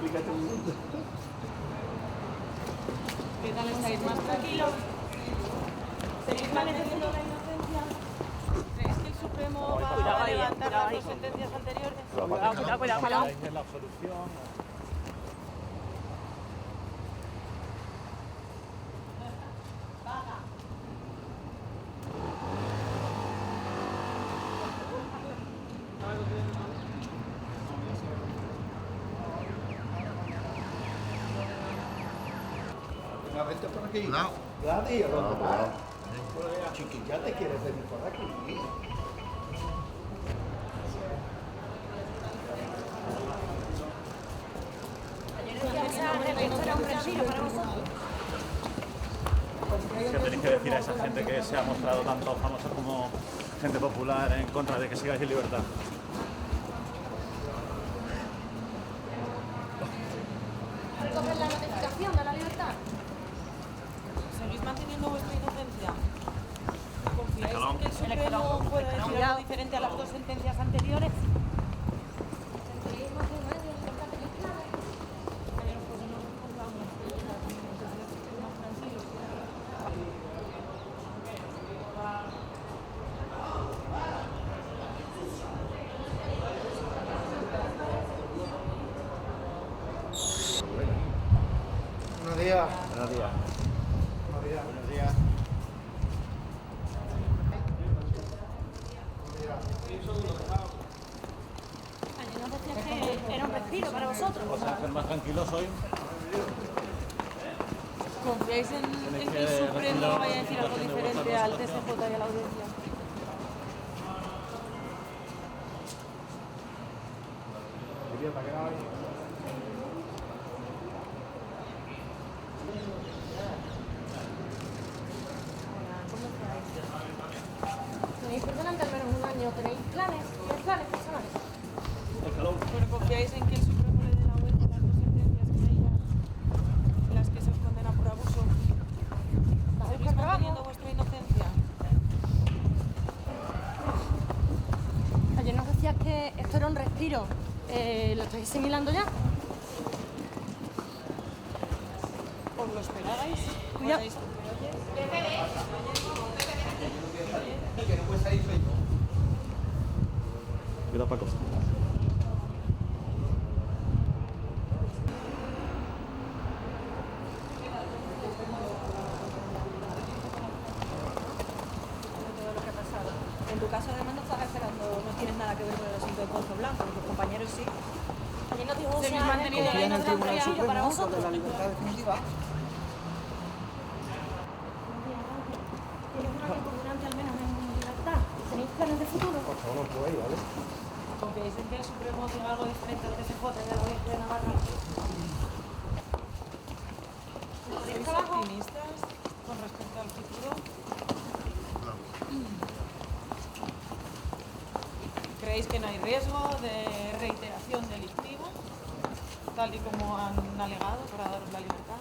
explica todo el mundo. ¿Qué tal estáis? ¿Más tranquilos? ¿Seguís manteniendo la inocencia? ¿Creéis que el Supremo va a levantar las dos sentencias anteriores? Cuidado. Es la absolución. Venga, vente por aquí. No. Gladys, ¿a dónde No, vas? no. Chiquilla, ¿te quieres venir por aquí? ¿Qué tenéis que decir a esa gente que se ha mostrado tanto famosa como gente popular en contra de que sigáis en libertad? ¿Recoger la notificación de la libertad? ¿Seguís manteniendo vuestra inocencia? ¿Confiáis en que el Supremo pueda decir algo diferente a las dos sentencias anteriores? Senderismo hacia medio, libertad película. Pero pues no nos pongamos más tranquilos. Buenos días. Buenos días. Buenos días. Buenos días. Ayer nos decías que era un respiro para vosotros. ¿Os hacen más tranquilos hoy? ¿Confiáis en que el Supremo vaya a decir algo diferente al TSJ y a la audiencia? Tenéis por delante al menos un año. ¿Tenéis planes? ¿Tienes planes personales? Pero confiáis en que el Supremo le dé la vuelta a las dos sentencias que hay ya, las que se os condena por abuso. ¿Vas a ¿Seguís buscar manteniendo trabajo? vuestra inocencia? Ayer nos decías que esto era un respiro. ¿Lo estáis asimilando ya? ¿Os lo esperabais? Cuidado. ¿Oís? Cuidado, Paco. Todo lo que ha pasado. En tu caso, además, no estás esperando, no tienes nada que ver con el asunto de Pozo Blanco, tus compañeros sí. Ayer nos dijo Seguís José Ángel manteniendo que la no era un inocencia respiro para vosotros. la libertad definitiva. Tienes un año por delante al menos en libertad. ¿Tenéis planes de futuro? Por favor, no puedo ir, ¿vale? ¿Confiáis en que el Supremo diga algo diferente al TSJ y a la audiencia de Navarra? ¿Sois optimistas con respecto al futuro? ¿Creéis que no hay riesgo de reiteración delictiva, tal y como han alegado para daros la libertad?